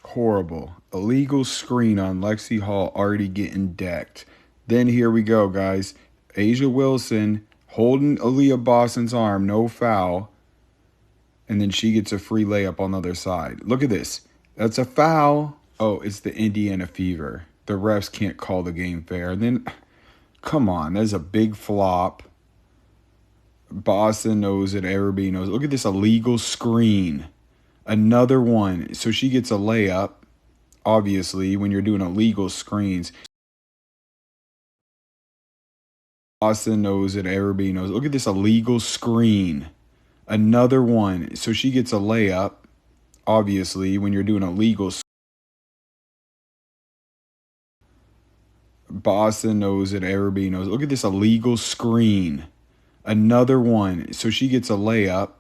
Horrible. Illegal screen on Lexie Hull already getting decked. Then here we go, guys. Asia Wilson holding Aaliyah Boston's arm, no foul. And then she gets a free layup on the other side. Look at this. That's a foul. Oh, it's the Indiana Fever. The refs can't call the game fair. And then, come on, there's a big flop. Boston knows it. Everybody knows. Look at this illegal screen. Another one. So she gets a layup, obviously, when you're doing illegal screens. Boston knows it. Everybody knows. Look at this illegal screen. Another one. So she gets a layup, obviously, when you're doing illegal. Boston knows it. Everybody knows. Look at this illegal screen. Another one. So she gets a layup,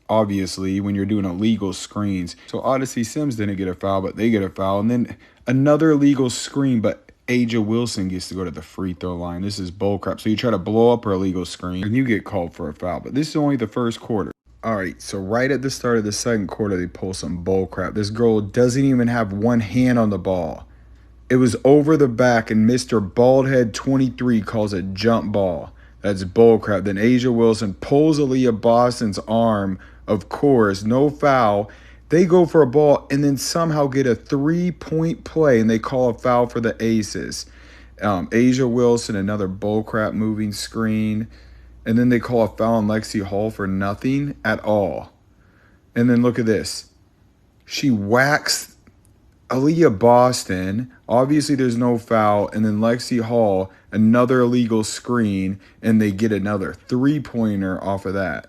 obviously, when you're doing illegal screens. So Odyssey Sims didn't get a foul, but they get a foul. And then another illegal screen, but Aja Wilson gets to go to the free throw line. This is bullcrap. So you try to blow up her illegal screen, and you get called for a foul. But this is only the first quarter. All right, so right at the start of the second quarter, they pull some bullcrap. This girl doesn't even have one hand on the ball. It was over the back, and Mr. Baldhead 23 calls it jump ball. That's bullcrap. Then Asia Wilson pulls Aaliyah Boston's arm, of course, no foul. They go for a ball and then somehow get a 3-point play, and they call a foul for the Aces. Asia Wilson, another bullcrap moving screen. And then they call a foul on Lexie Hull for nothing at all. And then look at this. She whacks Aaliyah Boston. Obviously, there's no foul. And then Lexie Hull, another illegal screen, and they get another 3-pointer off of that.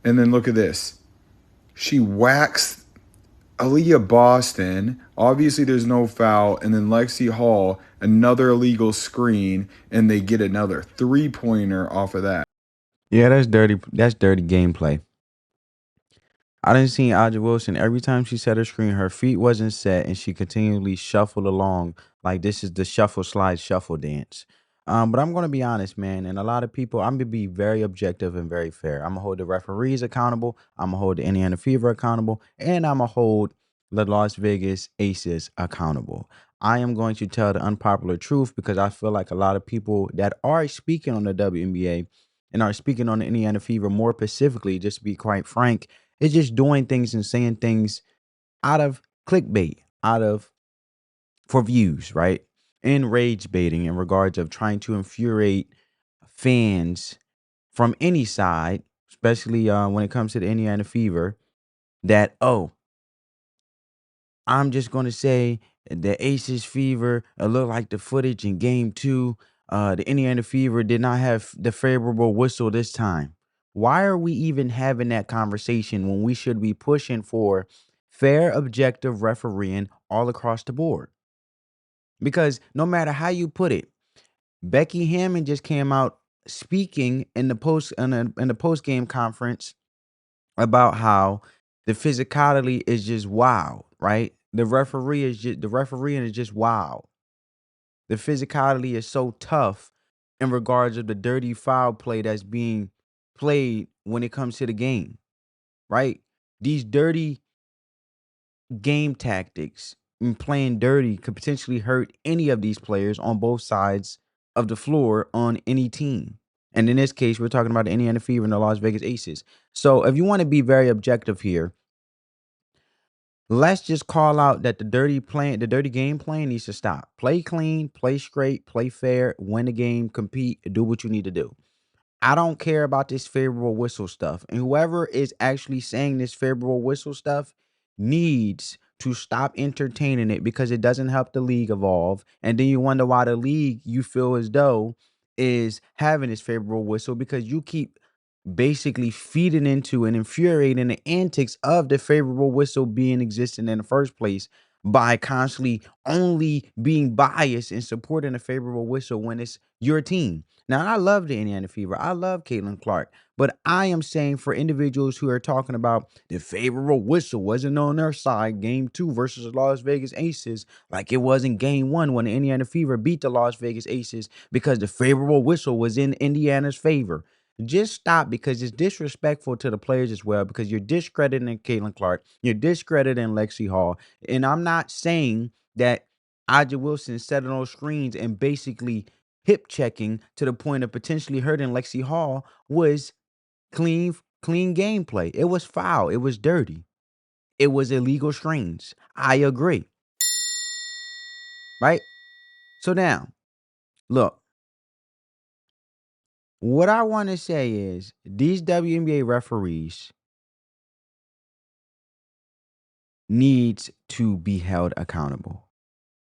And then look at this. She whacks Aaliyah Boston. Obviously, there's no foul. And then Lexie Hull, another illegal screen, and they get another 3-pointer off of that. Yeah, that's dirty. That's dirty gameplay. I didn't see Aja Wilson. Every time she set her screen, her feet wasn't set, and she continually shuffled along like this is the shuffle slide shuffle dance. But I'm gonna be honest, man, and a lot of people, I'm gonna be very objective and very fair. I'm gonna hold the referees accountable. I'm gonna hold the Indiana Fever accountable, and I'm gonna hold the Las Vegas Aces accountable. I am going to tell the unpopular truth because I feel like a lot of people that are speaking on the WNBA and are speaking on the Indiana Fever more specifically, just to be quite frank, it's just doing things and saying things out of clickbait, out of for views, right? And rage baiting in regards of trying to infuriate fans from any side, especially when it comes to the Indiana Fever, that, oh, I'm just going to say the Aces Fever looked like the footage in game two. The Indiana Fever did not have the favorable whistle this time. Why are we even having that conversation when we should be pushing for fair, objective refereeing all across the board? Because no matter how you put it, Becky Hammond just came out speaking in the post game conference about how the physicality is just wild, right? The refereeing is just wild. The physicality is so tough in regards of the dirty foul play that's being played when it comes to the game, right? These dirty game tactics and playing dirty could potentially hurt any of these players on both sides of the floor on any team. And in this case, we're talking about the Indiana Fever and the Las Vegas Aces. So if you want to be very objective here, let's just call out that the dirty game playing needs to stop. Play clean, play straight, play fair, win the game, compete, do what you need to do. I don't care about this favorable whistle stuff. And whoever is actually saying this favorable whistle stuff needs to stop entertaining it because it doesn't help the league evolve. And then you wonder why the league you feel as though is having this favorable whistle because you keep basically feeding into and infuriating the antics of the favorable whistle being existing in the first place by constantly only being biased and supporting a favorable whistle when it's your team. Now, I love the Indiana Fever. I love Caitlin Clark. But I am saying for individuals who are talking about the favorable whistle wasn't on their side, game two versus the Las Vegas Aces, like it was in game one when the Indiana Fever beat the Las Vegas Aces because the favorable whistle was in Indiana's favor. just stop because it's disrespectful to the players as well because you're discrediting Caitlin Clark, you're discrediting Lexie Hall, and I'm not saying that Aja Wilson set on those screens and basically hip checking to the point of potentially hurting Lexie Hall was clean gameplay. It was foul. It was dirty. It was illegal screens. I agree. Right? So now, look, what I want to say is these WNBA referees needs to be held accountable.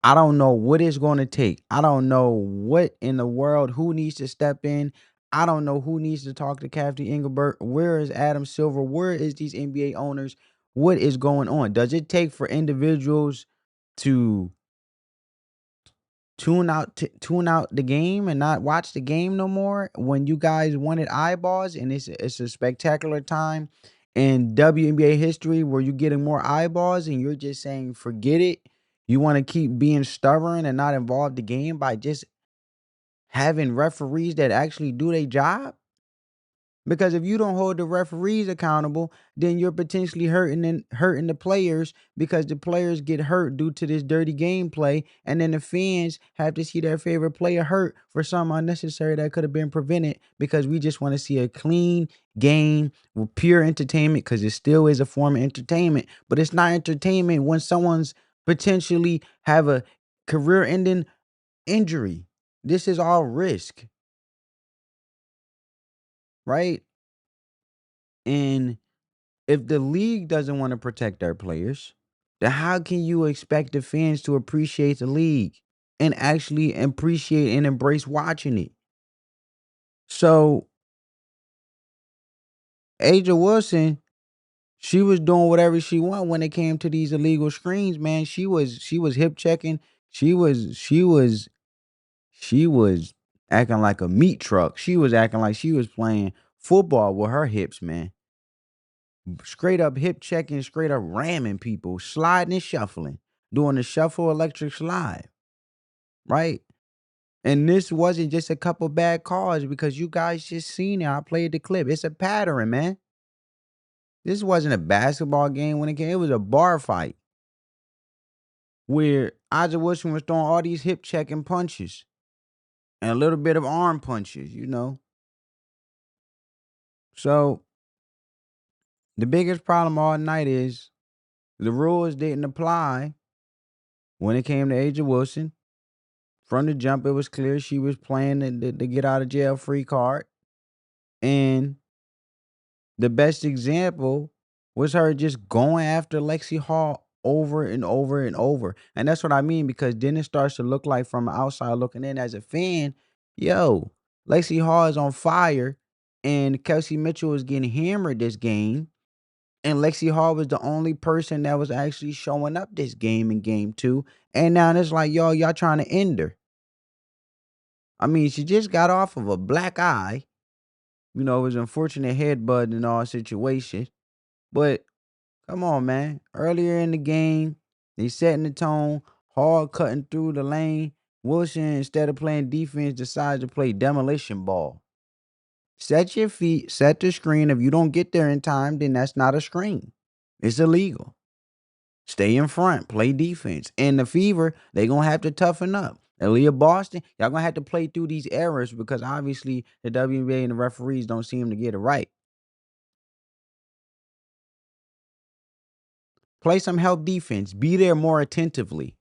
I don't know what it's going to take. I don't know what in the world, who needs to step in. I don't know who needs to talk to Kathy Engelbert. Where is Adam Silver? Where is these NBA owners? What is going on? Does it take for individuals to tune out the game and not watch the game no more when you guys wanted eyeballs and it's a spectacular time in WNBA history where you're getting more eyeballs and you're just saying forget it. You want to keep being stubborn and not involve the game by just having referees that actually do their job? Because if you don't hold the referees accountable, then you're potentially hurting the players because the players get hurt due to this dirty gameplay, and then the fans have to see their favorite player hurt for something unnecessary that could have been prevented because we just want to see a clean game with pure entertainment because it still is a form of entertainment, but it's not entertainment when someone's potentially have a career-ending injury. This is all risk, right? And if the league doesn't want to protect their players, then how can you expect the fans to appreciate the league and actually appreciate and embrace watching it? So, Aja Wilson, she was doing whatever she wanted when it came to these illegal screens, man. She was hip checking. She was acting like a meat truck. She was acting like she was playing football with her hips, man. Straight up hip checking, straight up ramming people, sliding and shuffling, doing the shuffle electric slide, right? And this wasn't just a couple bad calls because you guys just seen it. I played the clip. It's a pattern, man. This wasn't a basketball game when it came. It was a bar fight where Aja Wilson was throwing all these hip checking punches and a little bit of arm punches. So the biggest problem all night is the rules didn't apply when it came to Aja Wilson. From the jump, it was clear she was playing the get out of jail free card. And the best example was her just going after Lexie Hall over and over and over. And that's what I mean, because then it starts to look like from outside looking in as a fan, yo, Lexie Hall is on fire and Kelsey Mitchell is getting hammered this game. And Lexie Hall was the only person that was actually showing up this game in game two. And now it's like, y'all trying to end her. I mean, she just got off of a black eye. It was unfortunate headbutt in all situations. But come on, man. Earlier in the game, they setting the tone, hard cutting through the lane. Wilson, instead of playing defense, decides to play demolition ball. Set your feet, set the screen. If you don't get there in time, then that's not a screen. It's illegal. Stay in front, play defense. And the Fever, they gonna have to toughen up. Aaliyah Boston, y'all gonna have to play through these errors because obviously the WNBA and the referees don't seem to get it right. Play some help defense. Be there more attentively,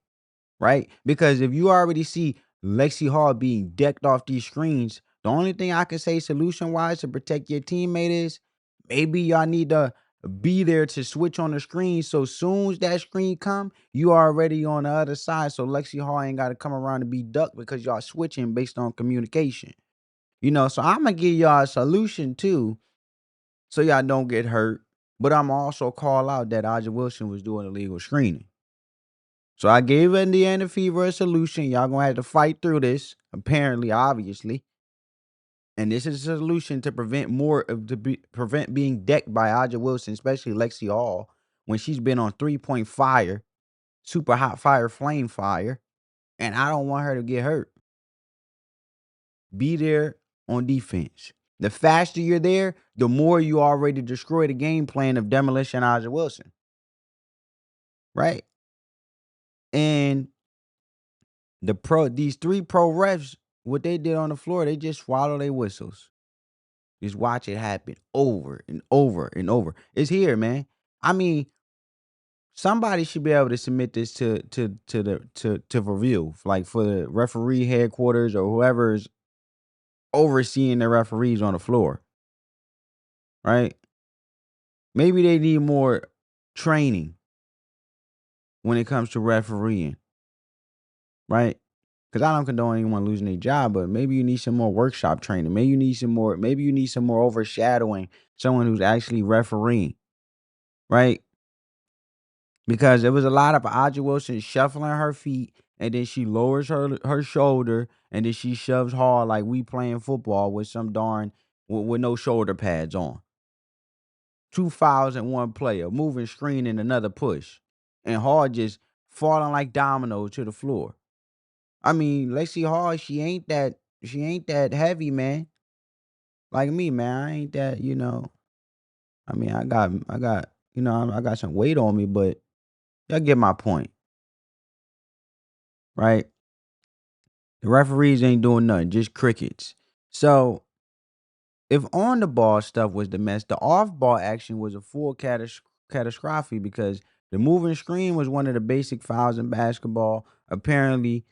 right? Because if you already see Lexie Hall being decked off these screens, the only thing I can say solution wise to protect your teammate is maybe y'all need to be there to switch on the screen. So soon as that screen come, you already on the other side. So Lexie Hall ain't got to come around and be ducked because y'all switching based on communication. So I'm gonna give y'all a solution too, so y'all don't get hurt. But I'm also call out that Aja Wilson was doing illegal screening. So I gave Indiana Fever a solution. Y'all gonna have to fight through this, apparently, obviously. And this is a solution to prevent being decked by Aja Wilson, especially Lexie Hall, when she's been on 3-point fire, super hot fire, flame fire. And I don't want her to get hurt. Be there on defense. The faster you're there, the more you already destroy the game plan of demolition A'ja Wilson. Right? And these 3 pro refs, what they did on the floor, they just swallow their whistles. Just watch it happen over and over and over. It's here, man. I mean, somebody should be able to submit this to review, like for the referee headquarters or whoever's overseeing the referees on the floor. Right? Maybe they need more training when it comes to refereeing. Right? Because I don't condone anyone losing their job, but maybe you need some more workshop training. Maybe you need some more overshadowing someone who's actually refereeing. Right? Because there was a lot of A'ja Wilson shuffling her feet, and then she lowers her shoulder, and then she shoves hard like we playing football with some darn with no shoulder pads on. 2 fouls in one play, a moving screen and another push, and Hall just falling like dominoes to the floor. I mean, Lexie Hull, she ain't that heavy, man. Like me, man. I ain't that, I mean, I got, I got some weight on me, but y'all get my point, right? The referees ain't doing nothing, just crickets. So if on the ball stuff was the mess, the off ball action was a full catastrophe because the moving screen was one of the basic fouls in basketball. Apparently,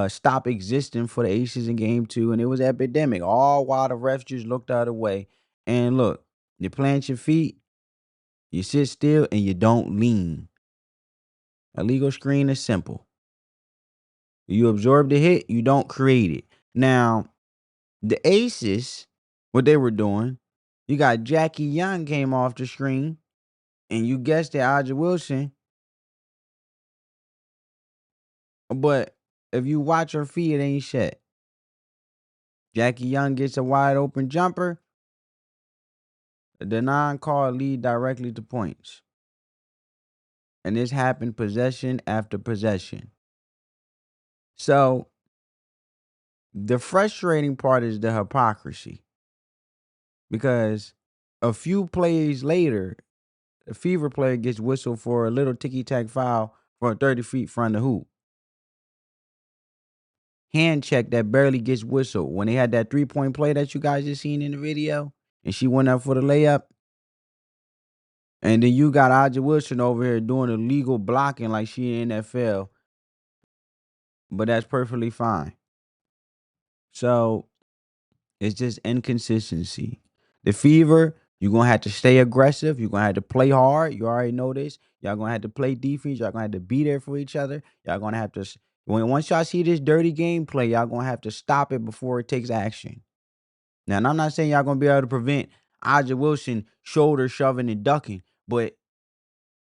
stop existing for the Aces in game 2, and it was epidemic. All while the refs just looked the other way. And look, you plant your feet, you sit still, and you don't lean. A legal screen is simple. You absorb the hit, you don't create it. Now, the Aces, what they were doing, you got Jackie Young came off the screen, and you guessed it, A'ja Wilson. But if you watch her feet, it ain't shit. Jackie Young gets a wide open jumper. The non-call lead directly to points. And this happened possession after possession. So the frustrating part is the hypocrisy. Because a few plays later, a Fever player gets whistled for a little ticky-tack foul from 30 feet front of the hoop. Hand check that barely gets whistled. When they had that 3-point play that you guys just seen in the video, and she went up for the layup, and then you got A'ja Wilson over here doing illegal blocking like she in NFL, but that's perfectly fine. So it's just inconsistency. The Fever, you're going to have to stay aggressive. You're going to have to play hard. You already know this. Y'all going to have to play defense. Y'all going to have to be there for each other. Y'all going to have to, once y'all see this dirty gameplay, y'all going to have to stop it before it takes action. Now, and I'm not saying y'all going to be able to prevent A'ja Wilson shoulder shoving and ducking, but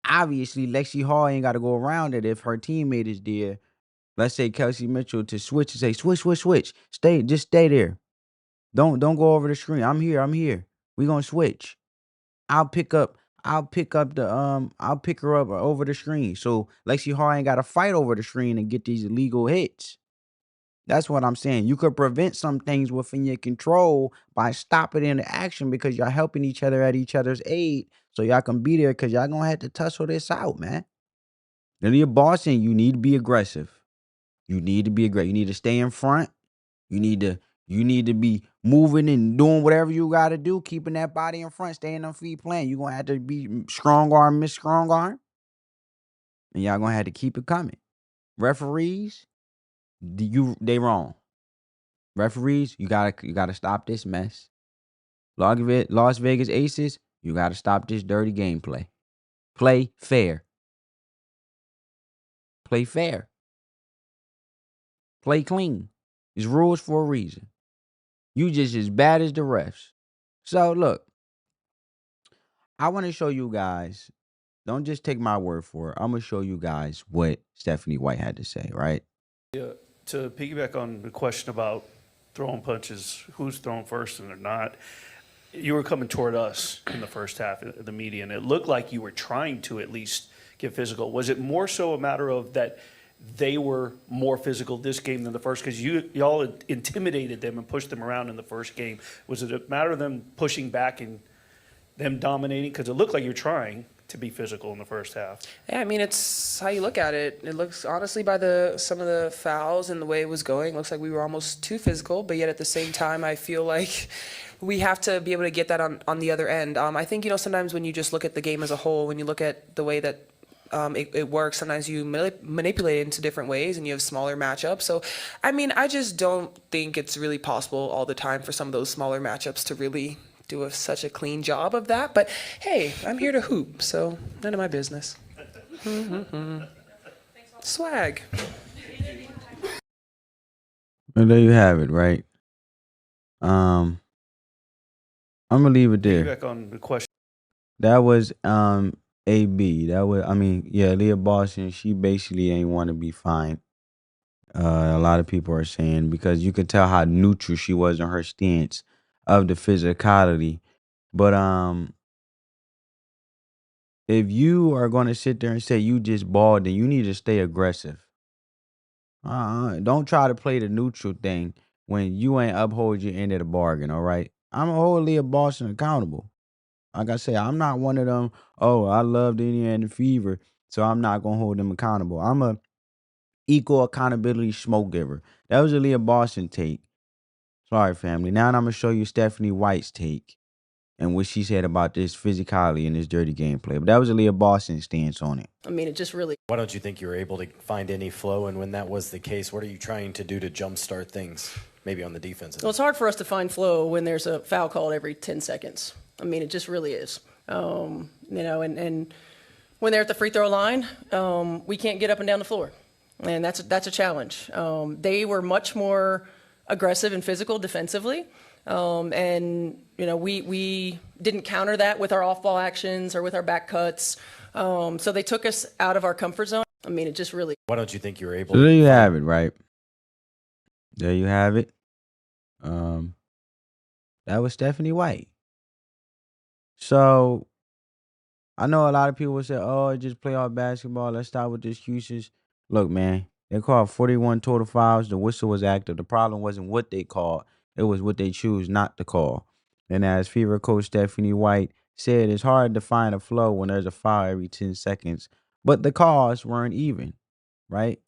obviously Lexie Hull ain't got to go around it if her teammate is there. Let's say Kelsey Mitchell to switch and say, switch. Just stay there. Don't go over the screen. I'm here. We gonna switch. I'll pick her up over the screen. So Lexie Hull ain't gotta fight over the screen and get these illegal hits. That's what I'm saying. You could prevent some things within your control by stopping into action because y'all helping each other at each other's aid. So y'all can be there because y'all gonna have to tussle this out, man. Then you're bossing, you need to be aggressive. You need to stay in front. You need to be moving and doing whatever you got to do, keeping that body in front, staying on feet playing. You're going to have to be strong arm, miss strong arm. And y'all going to have to keep it coming. Referees, they wrong. Referees, you gotta stop this mess. Las Vegas Aces, you gotta stop this dirty gameplay. Play fair. Play fair. Play clean. It's rules for a reason. You just as bad as the refs. So look, I want to show you guys. Don't just take my word for it. I'm gonna show you guys what Stephanie White had to say. Right? Yeah, to piggyback on the question about throwing punches, who's thrown first and they're not, you were coming toward us in the first half of the media, and it looked like you were trying to at least get physical. Was it more so a matter of that they were more physical this game than the first because y'all intimidated them and pushed them around in the first game. Was it a matter of them pushing back and them dominating? Because it looked like you're trying to be physical in the first half. Yeah, I mean, it's how you look at it. It looks, honestly, by some of the fouls and the way it was going, looks like we were almost too physical. But yet at the same time, I feel like we have to be able to get that on the other end. I think, sometimes when you just look at the game as a whole, when you look at the way that it works, sometimes you manipulate it into different ways and you have smaller matchups. So, I mean, I just don't think it's really possible all the time for some of those smaller matchups to really do such a clean job of that. But hey, I'm here to hoop, so none of my business. Swag. Well, there you have it, right? I'm gonna leave it there. Back on the question. That was AB. That was, I mean, yeah, Leah Boston. She basically ain't want to be fined. A lot of people are saying, because you could tell how neutral she was in her stance of the physicality. But if you are going to sit there and say you just balled, then you need to stay aggressive. Don't try to play the neutral thing when you ain't uphold your end of the bargain. All right, I'm gonna hold Leah Boston accountable. Like I say, I'm not one of them. Oh, I love the Indiana Fever, so I'm not gonna hold them accountable. I'm a equal accountability smoke giver. That was a Leah Boston take. Sorry, family. Now I'm gonna show you Stephanie White's take and what she said about this physicality and this dirty gameplay. But that was a Leah Boston stance on it. I mean, it just really. Why don't you think you were able to find any flow? And when that was the case, what are you trying to do to jumpstart things, maybe on the defensive? Well, it's hard for us to find flow when there's a foul called every 10 seconds. I mean, it just really is. And when they're at the free throw line, we can't get up and down the floor. And that's a challenge. They were much more aggressive and physical defensively. We didn't counter that with our off-ball actions or with our back cuts. So they took us out of our comfort zone. I mean, it just really. Why don't you think you were able So there you have it, right? There you have it. That was Stephanie White. So I know a lot of people would say, oh, just playoff basketball. Let's stop with the excuses. Look, man, they called 41 total fouls. The whistle was active. The problem wasn't what they called. It was what they choose not to call. And as Fever coach Stephanie White said, it's hard to find a flow when there's a foul every 10 seconds. But the calls weren't even, right?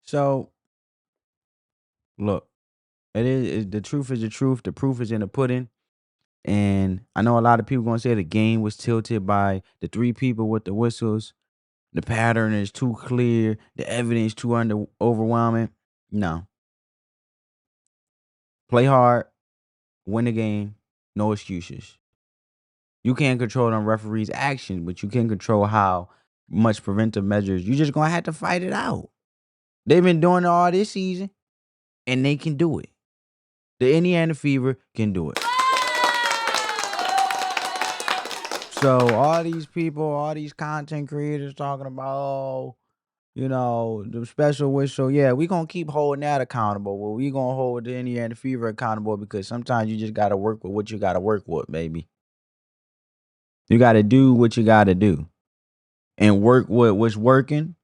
So, look, the truth is the truth. The proof is in the pudding. And I know a lot of people going to say the game was tilted by the three people with the whistles. The pattern is too clear. The evidence too overwhelming. No. Play hard. Win the game. No excuses. You can't control them referees' actions, but you can control how much preventive measures. You just going to have to fight it out. They've been doing it all this season, and they can do it. The Indiana Fever can do it. So all these people, all these content creators talking about, the special whistle. Yeah, we going to keep holding that accountable. Well, we going to hold the Indiana Fever accountable because sometimes you just got to work with what you got to work with, baby. You got to do what you got to do and work with what's working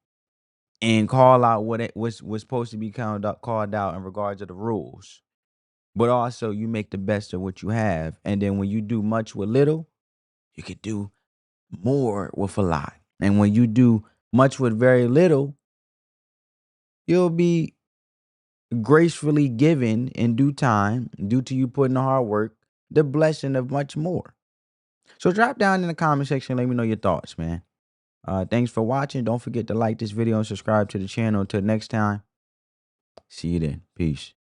and call out what's supposed to be called out in regards to the rules. But also you make the best of what you have. And then when you do much with little, you can do more with a lot. And when you do much with very little, you'll be gracefully given in due time, due to you putting the hard work, the blessing of much more. So drop down in the comment section, let me know your thoughts, man. Thanks for watching. Don't forget to like this video and subscribe to the channel. Until next time, see you then. Peace.